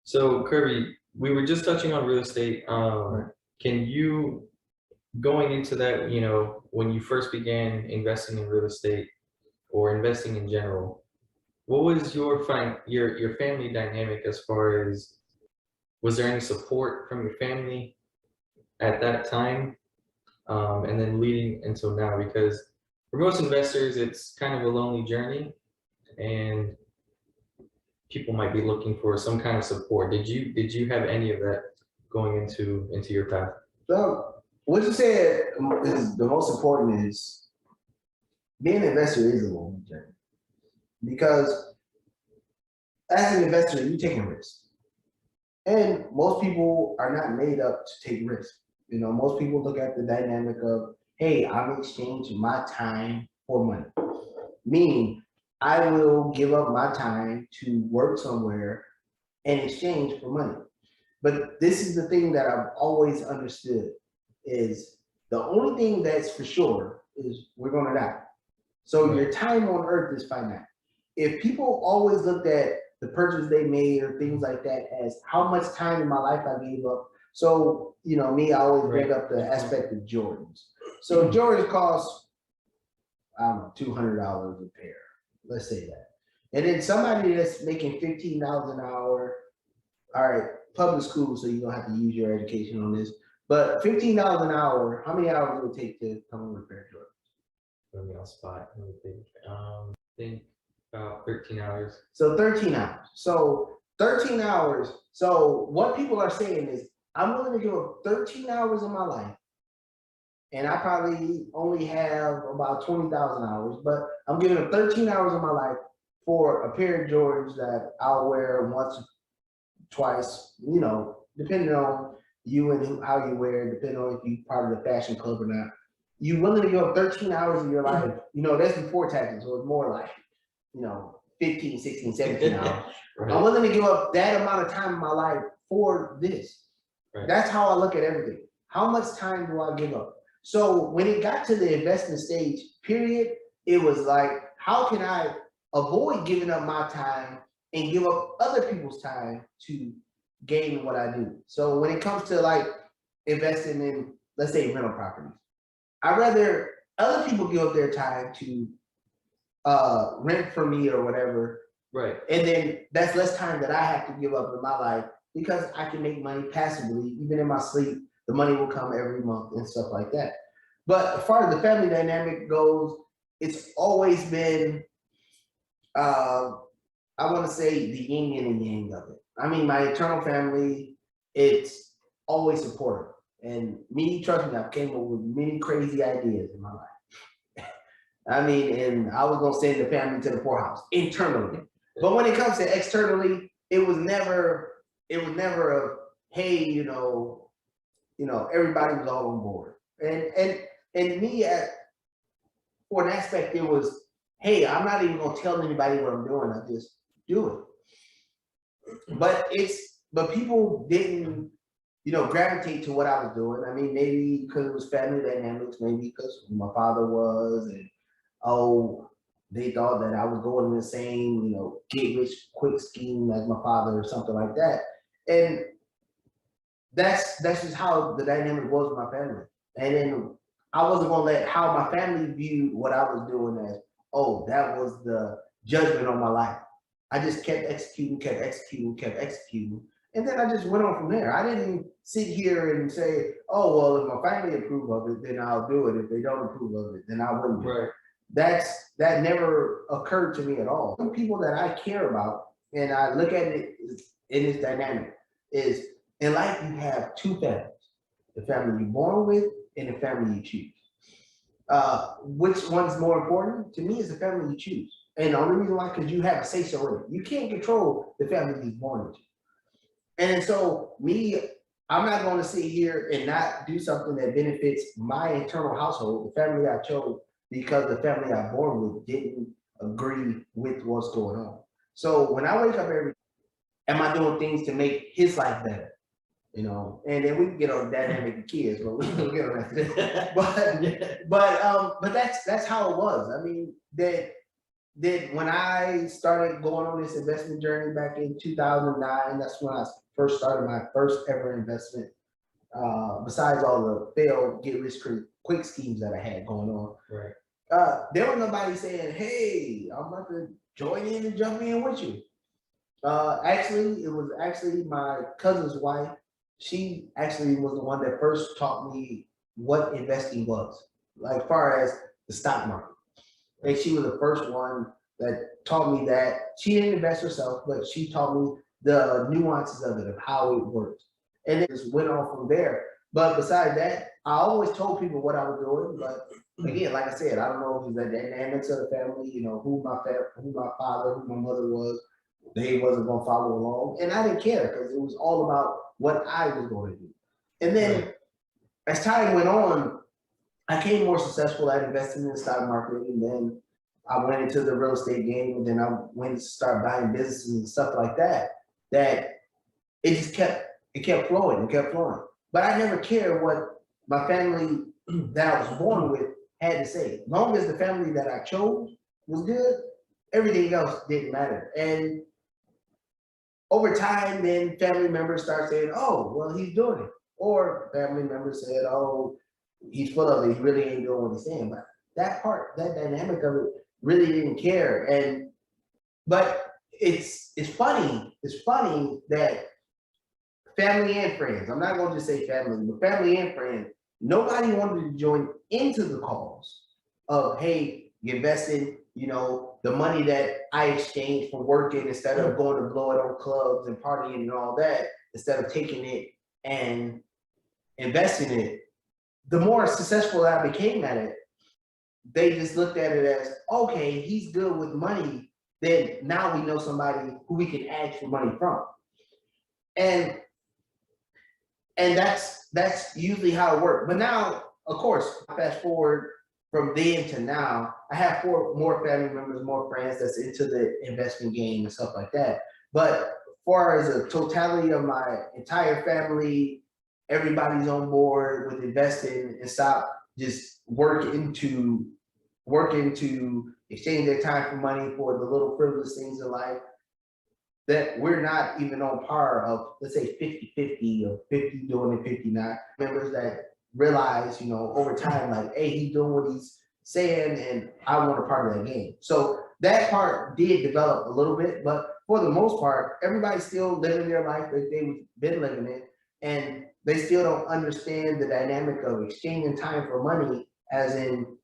So Kirby, we were just touching on real estate. Can you going into that, when you first began investing in real estate or investing in general, what was your family dynamic as far as was there any support from your family at that time? And then leading until now, because for most investors, it's kind of a lonely journey and people might be looking for some kind of support. Did you have any of that going into your path? So what you said is the most important is being an investor is a long journey because as an investor, you're taking risks. And most people are not made up to take risks. Most people look at the dynamic of, hey, I'm exchanging my time for money. Meaning, I will give up my time to work somewhere in exchange for money. But this is the thing that I've always understood is the only thing that's for sure is we're gonna die. So your time on earth is finite. If people always looked at the purchase they made or things like that as how much time in my life I gave up. So, me, I always bring up the aspect of Jordans. So Jordans cost, I don't know, $200 a pair. Let's say that. And then somebody that's making $15 an hour, all right, public school, so you don't have to use your education on this, but $15 an hour, how many hours would it take to come and repair Jordans? Let me on spot. Let me think. Think about 13 hours. So 13 hours. So 13 hours. So what people are saying is, I'm willing to give up 13 hours of my life, and I probably only have about 20,000 hours, but I'm giving up 13 hours of my life for a pair of Jordans that I'll wear once, twice, depending on you and how you wear it, depending on if you're part of the fashion club or not. You willing to give up 13 hours of your life, that's before taxes, so it's more like, 15, 16, 17 hours. Right. I'm willing to give up that amount of time in my life for this. Right. That's how I look at everything. How much time do I give up? So when it got to the investment stage, period, it was like, how can I avoid giving up my time and give up other people's time to gain what I do? So when it comes to like investing in, let's say, rental properties, I'd rather other people give up their time to rent for me or whatever. Right. And then that's less time that I have to give up in my life because I can make money passively, even in my sleep. The money will come every month and stuff like that. But as far as the family dynamic goes, it's always been, I want to say, the yin and the yang of it. I mean, my eternal family, it's always supportive. And me, trust me, I came up with many crazy ideas in my life. I mean, and I was gonna send the family to the poorhouse internally. But when it comes to externally, it was never a, hey, everybody was all on board. And me for an aspect, it was, hey, I'm not even gonna tell anybody what I'm doing, I just do it. But people didn't, gravitate to what I was doing. I mean, maybe because it was family dynamics, maybe because my father was, and they thought that I was going in the same, get rich quick scheme as my father or something like that. And that's just how the dynamic was with my family. And then I wasn't gonna let how my family viewed what I was doing as, that was the judgment on my life. I just kept executing. And then I just went on from there. I didn't sit here and say, oh, well, if my family approve of it, then I'll do it. If they don't approve of it, then I wouldn't do it. That never occurred to me at all. The people that I care about, and I look at it in this dynamic, is in life you have two families: the family you're born with and the family you choose. Which one's more important? To me, is the family you choose. And the only reason why, because you have a say-so in it. You can't control the family you're born into. And so me, I'm not going to sit here and not do something that benefits my internal household, the family I chose, because the family I'm born with didn't agree with what's going on. So when I wake up am I doing things to make his life better? And then we can get on dynamic of kids, but we can get on that. But that's how it was. I mean, that then when I started going on this investment journey back in 2009, that's when I first started my first ever investment. Besides all the failed get rich quick schemes that I had going on, Right. there was nobody saying, "Hey, I'm about to join in and jump in with you." Actually, it was actually my cousin's wife. She actually was the one that first taught me what investing was, like far as the stock market. And she was the first one that taught me that. She didn't invest herself, but she taught me the nuances of it, of how it works. And it just went on from there. But besides that, I always told people what I was doing. But again, like I said, I don't know if it's the dynamics of the family, you know, who my father, who my mother was. They wasn't gonna follow along. And I didn't care because it was all about what I was going to do. And then as time went on, I became more successful at investing in the stock market, and then I went into the real estate game, and then I went to start buying businesses and stuff like that. That it just kept flowing and kept flowing. But I never cared what my family that I was born with had to say. As long as the family that I chose was good, everything else didn't matter. And over time, then family members start saying, "Oh, well, he's doing it," or family members said, "Oh, he's full of it. He really ain't doing what he's saying." But that part, that dynamic of it, really didn't care. And but it's funny. It's funny that family and friends. I'm not going to just say family, but family and friends. Nobody wanted to join into the cause of, hey, you invested, you know, the money that I exchanged for working instead of going to blow it on clubs and partying and all that, instead of taking it and investing it. The more successful I became at it, they just looked at it as, okay, he's good with money. Then now we know somebody who we can ask for money from. And that's usually how it worked. But now, of course, fast forward from then to now, I have four more family members, more friends that's into the investment game and stuff like that. But as far as the totality of my entire family, everybody's on board with investing and stop just working to exchange their time for money for the little frivolous things in life, that we're not even on par of, let's say 50-50 or 50 doing it, 59 members that realize, you know, over time, like, hey, he's doing what he's saying and I want a part of that game. So that part did develop a little bit, but for the most part, everybody's still living their life that they've been living it. And they still don't understand the dynamic of exchanging time for money, as in,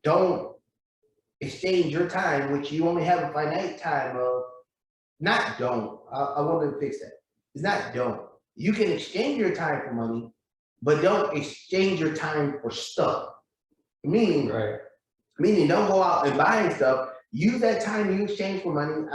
don't exchange your time, which you only have a finite time of. Not don't. I want to fix that. It's not don't. You can exchange your time for money, but don't exchange your time for stuff. Meaning, meaning don't go out and buying stuff. Use that time you exchange for money,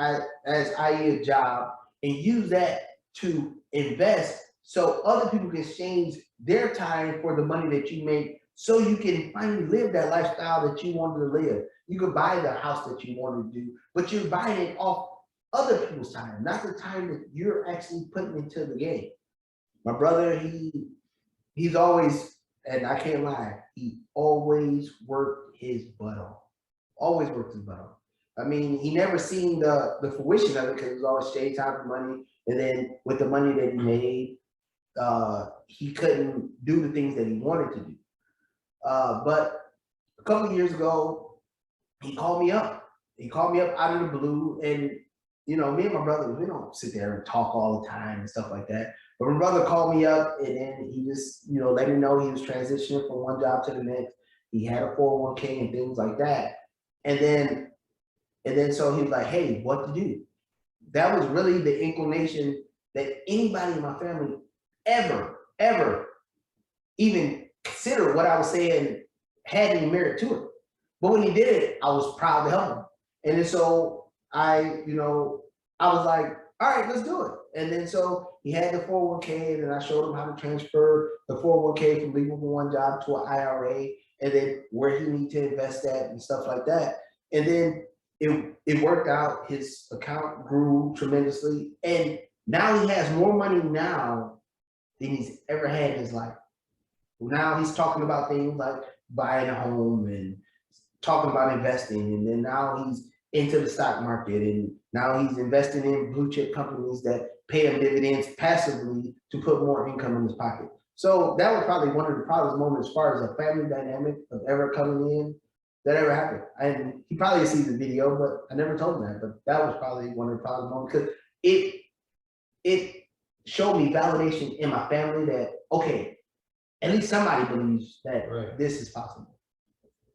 as i.e. a job, and use that to invest so other people can exchange their time for the money that you make, so you can finally live that lifestyle that you wanted to live. You could buy the house that you wanted to do, but you're buying it off other people's time, not the time that you're actually putting into the game. My brother, he's always, and I can't lie, he always worked his butt off. Always worked his butt off. I mean, he never seen the fruition of it because it was always shade time for money. And then with the money that he made, he couldn't do the things that he wanted to do. But a couple of years ago, he called me up. He called me up out of the blue, and you know, me and my brother, we don't sit there and talk all the time and stuff like that. But my brother called me up, and then he just, you know, let me know he was transitioning from one job to the next. He had a 401k and things like that. And then so he was like, hey, what to do? That was really the inclination that anybody in my family ever even considered what I was saying had any merit to it. But when he did it, I was proud to help him. And then so I was like, all right, let's do it. And then so he had the 401k, and then I showed him how to transfer the 401k from leaving one job to an IRA, and then where he needs to invest that and stuff like that. And then it worked out. His account grew tremendously, and now he has more money now than he's ever had in his life. Now he's talking about things like buying a home and talking about investing, and then now into the stock market, and now he's investing in blue chip companies that pay him dividends passively to put more income in his pocket. So that was probably one of the proudest moments as far as a family dynamic of ever coming in that ever happened. And he probably sees the video, but I never told him that. But that was probably one of the proudest moments because it showed me validation in my family that, okay, at least somebody believes that Right. this is possible.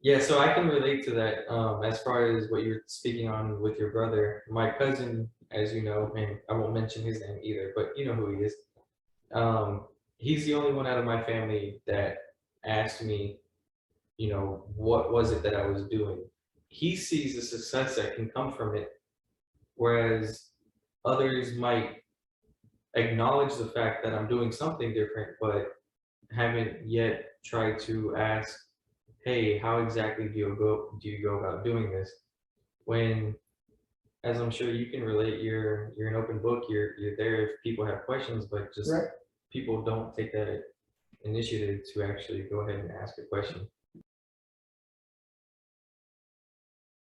Yeah, so I can relate to that. As far as what you're speaking on with your brother, my cousin, as you know, and I won't mention his name either, but you know who he is. He's the only one out of my family that asked me, you know, what was it that I was doing? He sees the success that can come from it, whereas others might acknowledge the fact that I'm doing something different, but haven't yet tried to ask, hey, how exactly do you go about doing this? When, as I'm sure you can relate, you're an open book, you're there if people have questions, but just Right. people don't take that initiative to actually go ahead and ask a question.